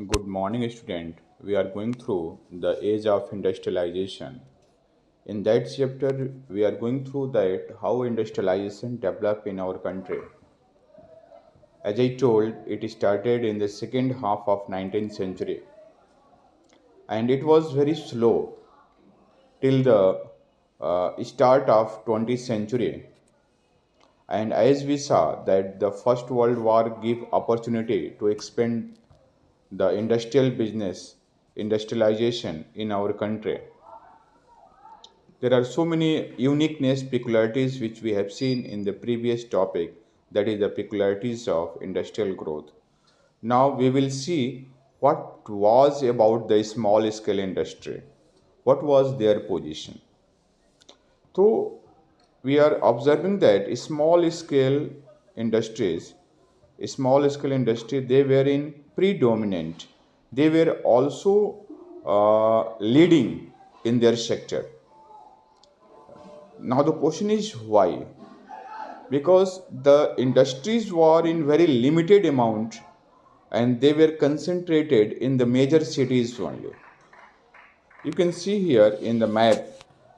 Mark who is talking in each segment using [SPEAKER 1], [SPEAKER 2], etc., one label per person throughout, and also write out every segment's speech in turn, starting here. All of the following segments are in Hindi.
[SPEAKER 1] Good morning, student. We are going through the age of industrialization. In that chapter, we are going through that how industrialization developed in our country. As I told, it started in the second half of 19th century, and it was very slow till the start of 20th century. And as we saw that the First World War gave opportunity to expand the industrial business, industrialization in our country. There are so many uniqueness, peculiarities which we have seen in the previous topic, that is the peculiarities of industrial growth. Now we will see what was about the small scale industry, what was their position. So we are observing that industries, small scale industry, they were in predominant. They were also leading in their sector. Now the question is why? Because the industries were in very limited amount and they were concentrated in the major cities only. You can see here in the map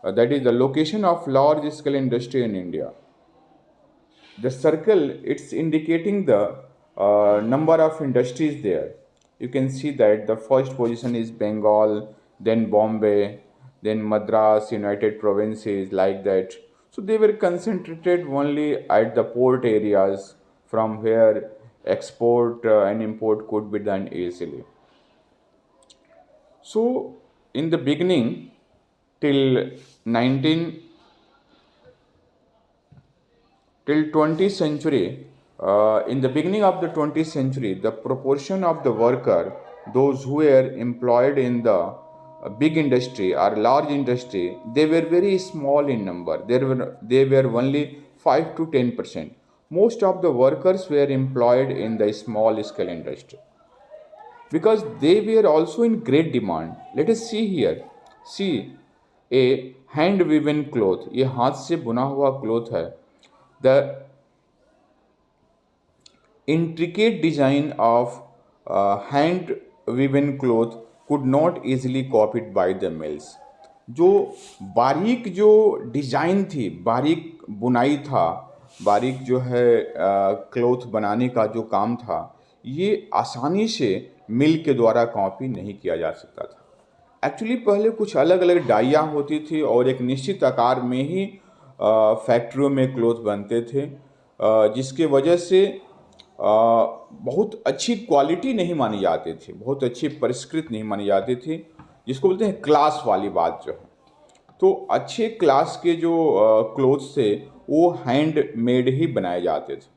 [SPEAKER 1] that is the location of large scale industry in India. The circle, it's indicating the number of industries there. You can see that the first position is Bengal, then Bombay, then Madras, United Provinces, like that. So they were concentrated only at the port areas from where export and import could be done easily. So in the beginning till 19 till 20th century, in the beginning of the 20th century, the proportion of the worker, those who were employed in the big industry or large industry, they were very small in number. They were only 5 to 10%. Most of the workers were employed in the small scale industry because they were also in great demand. Let us see here. See, a hand woven cloth, ये हाथ से बुना हुआ क्लोथ है. The intricate design of hand woven cloth could not easily copied by the mills. जो बारीक जो डिज़ाइन थी, बारीक बुनाई था, बारीक जो है क्लोथ बनाने का जो काम था, ये आसानी से मिल के द्वारा कॉपी नहीं किया जा सकता था. एक्चुअली पहले कुछ अलग अलग डाइयाँ होती थी और एक निश्चित आकार में ही फैक्ट्रियों में क्लोथ बनते थे, जिसके वजह से बहुत अच्छी क्वालिटी नहीं मानी जाती थी, बहुत अच्छी परिष्कृत नहीं मानी जाती थी, जिसको बोलते हैं क्लास वाली बात जो है. तो अच्छे क्लास के जो क्लोथ्स थे वो हैंड मेड ही बनाए जाते थे.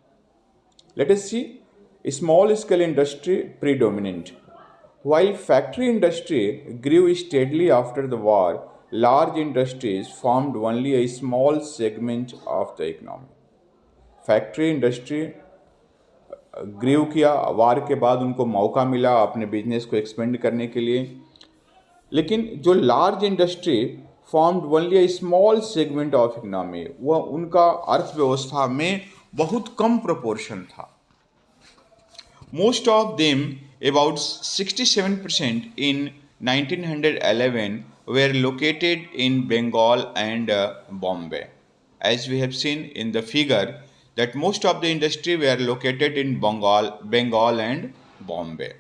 [SPEAKER 1] Let us see small scale industry predominant. While factory industry grew steadily after the war, large industries formed only a small segment of the economy. Factory industry ग्रीव किया, वार के बाद उनको मौका मिला अपने बिजनेस को एक्सपेंड करने के लिए, लेकिन जो large industry formed only a small segment of economy, वह उनका अर्थव्यवस्था में बहुत कम प्रोपोर्शन था. Most of them, about 67% in 1911, were located in Bengal and Bombay. As we have seen in the figure, that most of the industry were located in Bengal and Bombay.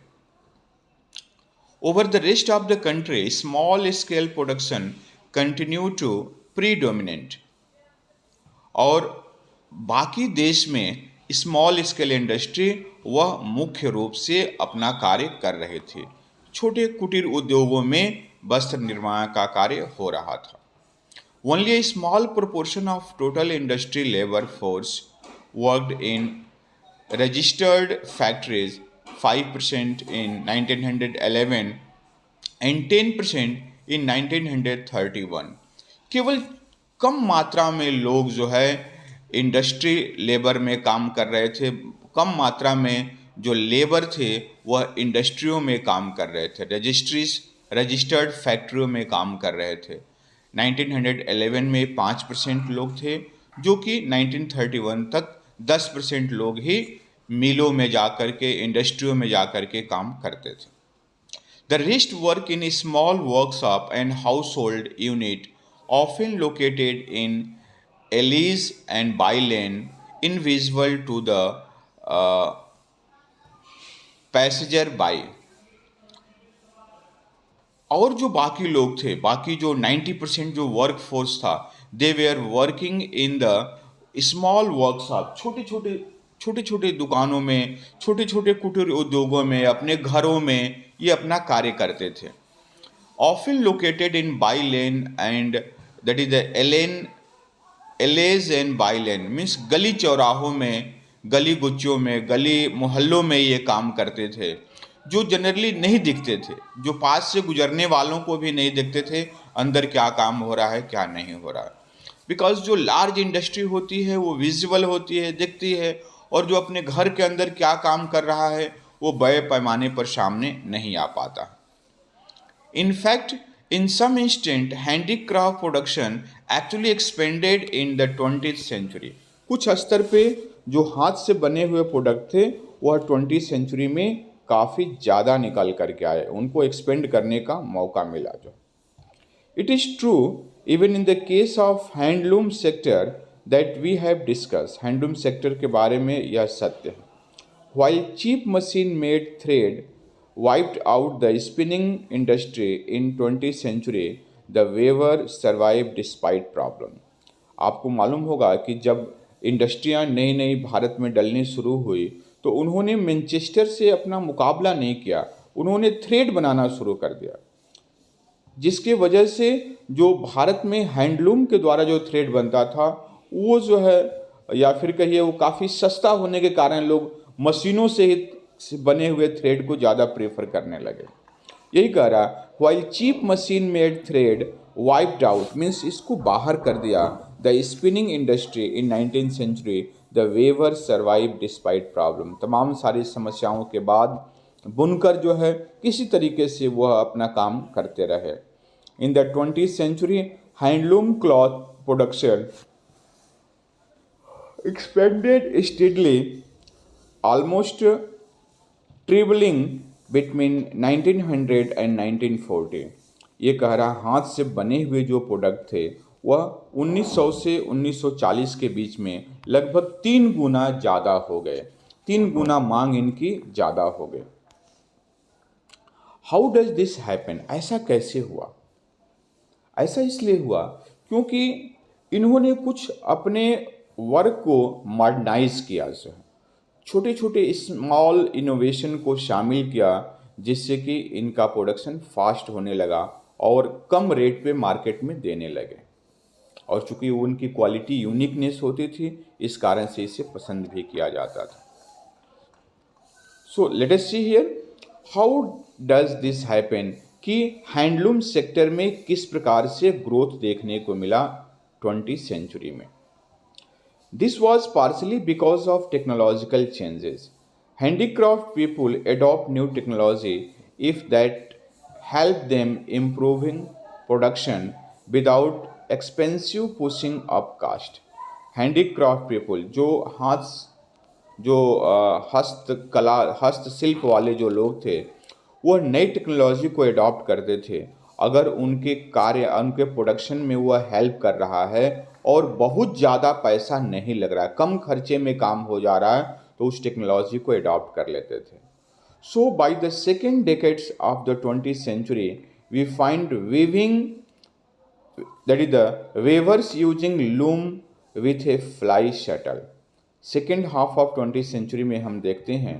[SPEAKER 1] Over the rest of the country, small scale production continued to predominate. और बाकी देश में स्मॉल स्केल इंडस्ट्री वह मुख्य रूप से अपना कार्य कर रहे थे. छोटे कुटीर उद्योगों में वस्त्र निर्माण का कार्य हो रहा था. Only A small proportion of total industry labour force worked in registered factories, 5% in 1911 and 10% इन 1931. केवल कम मात्रा में लोग जो है इंडस्ट्री लेबर में काम कर रहे थे. कम मात्रा में जो लेबर थे वह इंडस्ट्रियों में काम कर रहे थे, रजिस्टर्ड फैक्ट्रियों में काम कर रहे थे. 1911 में 5% लोग थे, जो कि 1931 तक 10% लोग ही मिलों में जाकर के, इंडस्ट्रियों में जाकर के काम करते थे. The rest work in a small workshop and household unit, often located in alleys and by lane, invisible to the uh, passenger by. और जो बाकी लोग थे, बाकी जो 90% जो वर्क फोर्स था, they were working in the small workshop, छोटे छोटे दुकानों में, छोटे छोटे कुटीर उद्योगों में, अपने घरों में ये अपना कार्य करते थे. Often located in by-lane and that is the alleys and by-lane means गली चौराहों में, गली गुच्चों में, गली मोहल्लों में ये काम करते थे, जो जनरली नहीं दिखते थे, जो पास से गुजरने वालों को भी नहीं दिखते थे अंदर क्या काम हो रहा है, क्या नहीं हो रहा है. बिकॉज जो लार्ज इंडस्ट्री होती है वो विजिबल होती है, दिखती है, और जो अपने घर के अंदर क्या काम कर रहा है वो बड़े पैमाने पर सामने नहीं आ पाता. In fact, in some instant, handicraft production actually expanded in the 20th century. कुछ स्तर पे जो हाथ से बने हुए प्रोडक्ट थे वह 20th सेंचुरी में काफ़ी ज़्यादा निकल करके आए, उनको एक्सपेंड करने का मौका मिला. जो it is true even in the case of handloom sector that we have discuss. Handloom sector के बारे में यह सत्य है. While cheap machine-made thread wiped out the spinning industry in 20th century, the weaver survived despite problem. आपको मालूम होगा कि जब इंडस्ट्रियां नई नई भारत में डलनी शुरू हुई तो उन्होंने मैनचेस्टर से अपना मुकाबला नहीं किया, उन्होंने थ्रेड बनाना शुरू कर दिया, जिसके वजह से जो भारत में हैंडलूम के द्वारा जो थ्रेड बनता था वो जो है, या फिर कहिए वो काफ़ी सस्ता होने के कारण लोग मशीनों से ही बने हुए थ्रेड को ज़्यादा प्रेफर करने लगे. यही कह रहा, while cheap machine made thread wiped out means इसको बाहर कर दिया the spinning industry in 19th century, the weaver survive despite problem. तमाम सारी समस्याओं के बाद बुनकर जो है किसी तरीके से वह अपना काम करते रहे. In the 20th century handloom cloth production expanded steadily, almost tripling between 1900 and 1940. ये कह रहा हाथ से बने हुए जो प्रोडक्ट थे वह 1900 से 1940 के बीच में लगभग 3 गुना ज़्यादा हो गए, 3 गुना मांग इनकी ज़्यादा हो गई. How does this happen? ऐसा कैसे हुआ? ऐसा इसलिए हुआ क्योंकि इन्होंने कुछ अपने वर्क को मॉडर्नाइज किया, छोटे छोटे स्मॉल इनोवेशन को शामिल किया, जिससे कि इनका प्रोडक्शन फास्ट होने लगा और कम रेट पे मार्केट में देने लगे. और चूंकि उनकी क्वालिटी यूनिकनेस होती थी इस कारण से इसे पसंद भी किया जाता था. So let us see here how does this happen कि हैंडलूम सेक्टर में किस प्रकार से ग्रोथ देखने को मिला 20th सेंचुरी में. This was partially because of technological changes. Handicraft people adopt new technology if that help them improving production without expensive pushing up cost. Handicraft people जो हस्तकला हस्तशिल्प वाले जो लोग थे वो नई टेक्नोलॉजी को अडॉप्ट करते थे अगर उनके कार्य उनके प्रोडक्शन में वह हेल्प कर रहा है और बहुत ज़्यादा पैसा नहीं लग रहा है, कम खर्चे में काम हो जा रहा है, तो उस टेक्नोलॉजी को अडॉप्ट कर लेते थे. So by the second decades of the 20th century we find weaving, that is the weavers using loom with a fly shuttle. Second half of 20th century में हम देखते हैं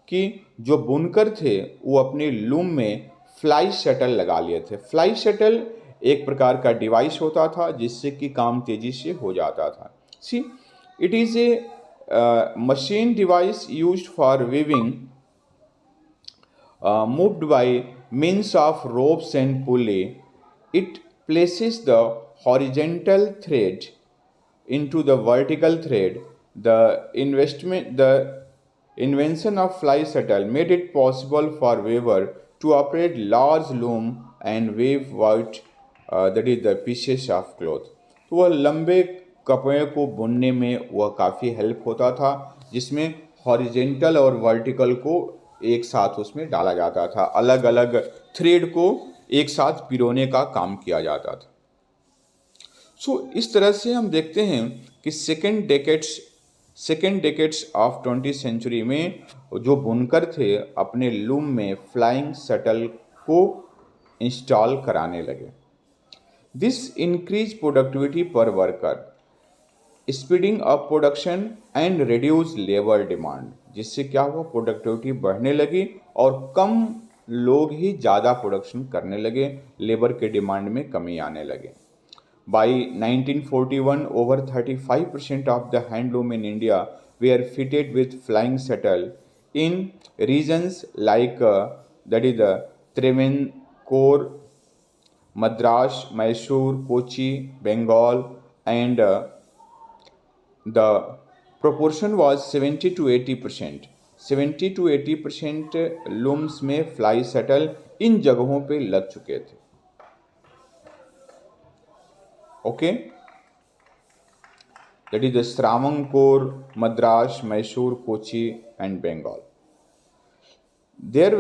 [SPEAKER 1] कि जो बुनकर थे वो अपने लूम में फ्लाई शटल लगा लिए थे. फ्लाई शटल एक प्रकार का डिवाइस होता था जिससे कि काम तेजी से हो जाता था. See it is a machine device used for weaving moved by means of ropes and pulley. It places the horizontal thread into the vertical thread. The invention of fly shuttle made it possible for weaver to operate large loom and weave out that is the pieces of cloth. तो वह लंबे कपड़े को बुनने में वह काफ़ी हेल्प होता था, जिसमें हॉरिजेंटल और वर्टिकल को एक साथ उसमें डाला जाता था, अलग अलग थ्रेड को एक साथ पिरोने का काम किया जाता था। इस तरह से हम देखते हैं कि second decades of 20th century में जो बुनकर थे अपने लूम में फ्लाइंग शटल को इंस्टॉल कराने लगे। दिस इंक्रीज प्रोडक्टिविटी पर worker, speeding up production and reduce labour demand, जिससे क्या हुआ, प्रोडक्टिविटी बढ़ने लगी और कम लोग ही ज़्यादा प्रोडक्शन करने लगे, लेबर के डिमांड में कमी आने लगे। By 1941, over 35% of the handloom in India were fitted with flying shuttle in regions like that is the Travancore, Madras, Mysore, Kochi, Bengal, and the proportion was 70 to 80%। 70 to 80% looms में फ्लाई शटल इन जगहों पे लग चुके थे। Okay, that is the Travancore, Madras, Mysore, Kochi, and Bengal. There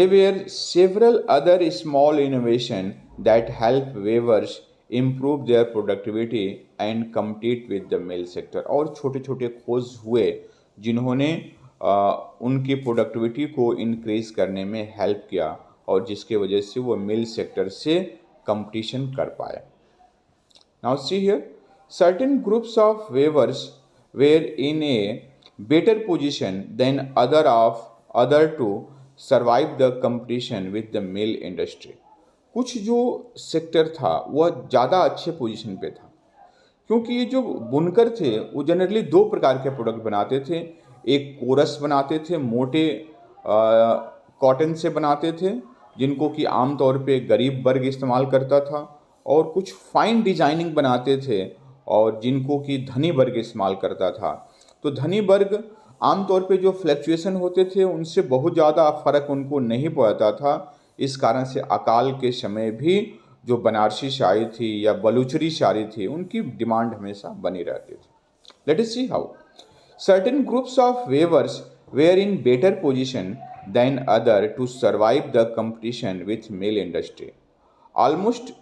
[SPEAKER 1] were several other small innovations that help weavers improve their productivity and compete with the mill sector। और छोटे छोटे खोज हुए जिन्होंने उनकी प्रोडक्टिविटी को इंक्रीज करने में हेल्प किया और जिसके वजह से वो मिल सेक्टर से कंपटीशन कर पाए। Now see here, certain groups of weavers were in a better position than other to survive the competition with the mill industry। कुछ जो सेक्टर था वह ज़्यादा अच्छे पोजीशन पे था, क्योंकि ये जो बुनकर थे वो जनरली दो प्रकार के प्रोडक्ट बनाते थे। एक कोरस बनाते थे, मोटे कॉटन से बनाते थे, जिनको कि आमतौर पे गरीब वर्ग इस्तेमाल करता था, और कुछ फाइन डिजाइनिंग बनाते थे और जिनको कि धनी वर्ग इस्तेमाल करता था। तो धनी वर्ग आमतौर पे जो फ्लक्चुएशन होते थे उनसे बहुत ज़्यादा फर्क उनको नहीं पड़ता था। इस कारण से अकाल के समय भी जो बनारसी साड़ी थी या बलूचरी साड़ी थी उनकी डिमांड हमेशा बनी रहती थी। Late us see how certain groups of weavers were in better position than other to survive the competition with mill industry। Almost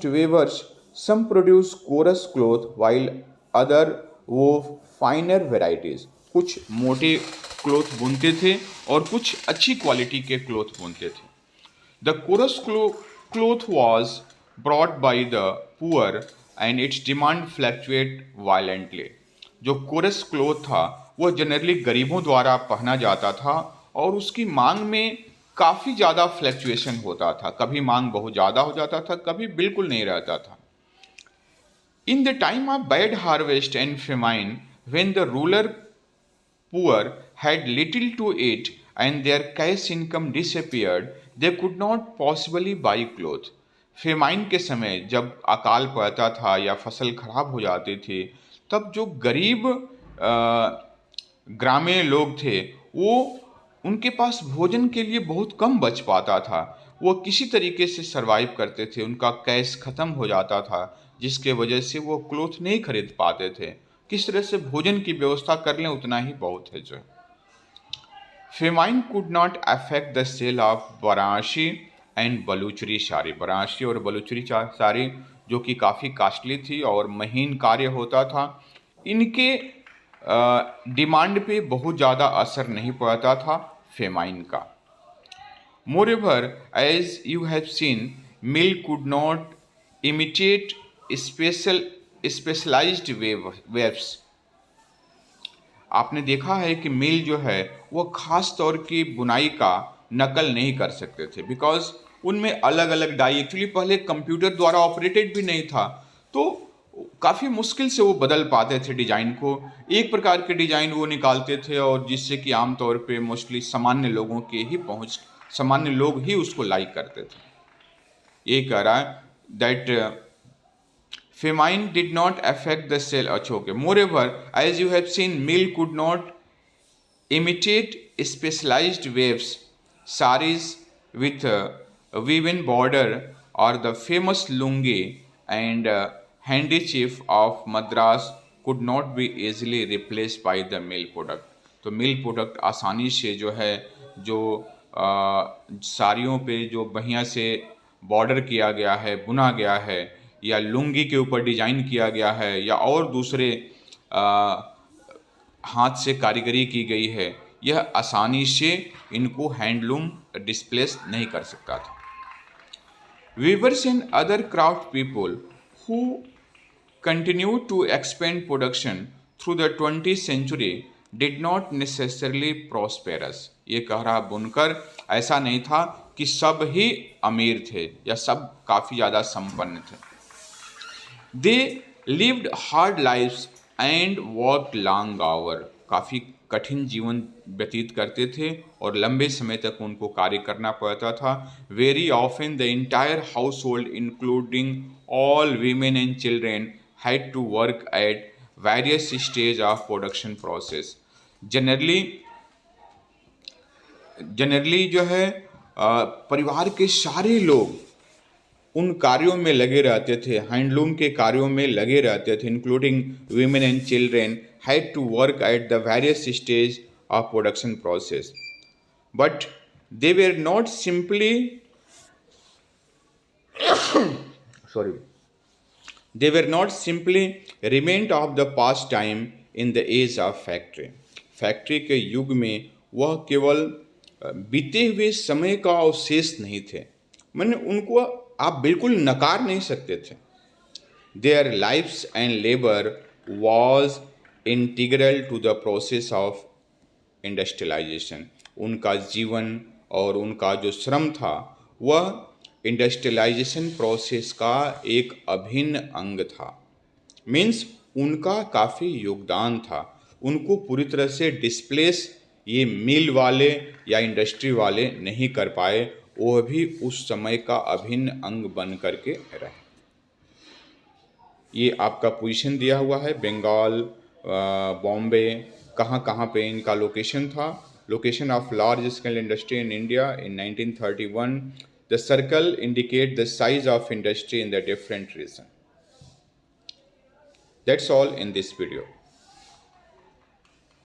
[SPEAKER 1] weavers, some produce coarse cloth while other wove finer varieties। कुछ मोटे क्लोथ बुनते थे और कुछ अच्छी क्वालिटी के क्लोथ बुनते थे। The coarse cloth was brought by the poor and its demand fluctuate violently। जो कोरस क्लोथ था वो जनरली गरीबों द्वारा पहना जाता था और उसकी मांग में काफ़ी ज़्यादा फ्लक्चुएशन होता था, कभी मांग बहुत ज़्यादा हो जाता था, कभी बिल्कुल नहीं रहता था। In the time of bad harvest and famine, when the rural poor had little to eat and their cash income disappeared, they could not possibly buy clothes। Famine के समय जब अकाल पड़ता था या फसल खराब हो जाती थी, तब जो गरीब ग्रामीण लोग थे वो उनके पास भोजन के लिए बहुत कम बच पाता था। वो किसी तरीके से सरवाइव करते थे, उनका कैश ख़त्म हो जाता था, जिसके वजह से वो क्लोथ नहीं खरीद पाते थे। किस तरह से भोजन की व्यवस्था कर लें उतना ही बहुत है। जो famine could not affect the sale of Varanasi and Baluchari sari. Varanasi और बलूचरी साड़ी जो कि काफ़ी कास्टली थी और महीन कार्य होता था, इनके डिमांड पे बहुत ज़्यादा असर नहीं पड़ता था फेमाइन का। Moreover, as you have seen, mill could not imitate specialized weaves. आपने देखा है कि मिल जो है वो खास तौर की बुनाई का नकल नहीं कर सकते थे, बिकॉज उनमें अलग अलग डाई, एक्चुअली पहले कंप्यूटर द्वारा ऑपरेटेड भी नहीं था, तो काफ़ी मुश्किल से वो बदल पाते थे डिज़ाइन को। एक प्रकार के डिज़ाइन वो निकालते थे और जिससे कि आमतौर पे मोस्टली सामान्य लोग ही उसको लाइक करते थे। ये कह रहा है that famine did not affect the sale। अच्छा okay. Moreover, as you have seen, mill could not imitate specialized waves, saris with a woven border, or the famous lungi and handkerchief of Madras could not be easily replaced by the mill product। तो मिल प्रोडक्ट आसानी से जो है जो साड़ियों पे जो बढ़िया से बॉर्डर किया गया है, बुना गया है, या लुंगी के ऊपर डिजाइन किया गया है, या और दूसरे हाथ से कारीगरी की गई है, यह आसानी से इनको हैंडलूम डिस्प्लेस नहीं कर सकता था। Weavers and other craft people who continued to expand production through the 20th century did not necessarily prosperous। ये कह रहा बुनकर ऐसा नहीं था कि सब ही अमीर थे या सब काफ़ी ज़्यादा संपन्न थे। They lived hard lives and worked long hour। काफ़ी कठिन जीवन व्यतीत करते थे और लंबे समय तक उनको कार्य करना पड़ता था। Very often the entire household including all women and children had to work at various stage of production process. Generally जो है परिवार के सारे लोग उन कार्यों में लगे रहते थे, हैंडलूम के कार्यों में लगे रहते थे, including women and children had to work at the various stage of production process, but they were not simply they were not simply remained of the past time in the age of factory। Factory के युग में वह केवल बीते हुए समय का अवशेष नहीं थे, मैंने उनको आप बिल्कुल नकार नहीं सकते थे। Their lives and labour was integral to the process of industrialisation. उनका जीवन और उनका जो श्रम था वह इंडस्ट्रियलाइजेशन प्रोसेस का एक अभिन्न अंग था। मीन्स उनका काफ़ी योगदान था। उनको पूरी तरह से डिस्प्लेस ये मिल वाले या इंडस्ट्री वाले नहीं कर पाए, वह भी उस समय का अभिन्न अंग बन करके रहे। ये आपका पोजीशन दिया हुआ है, बंगाल, बॉम्बे, कहाँ कहाँ पे इनका लोकेशन था। Location of large scale industry in India in 1931। The circle indicate the size of industry in the different region. That's all in this video.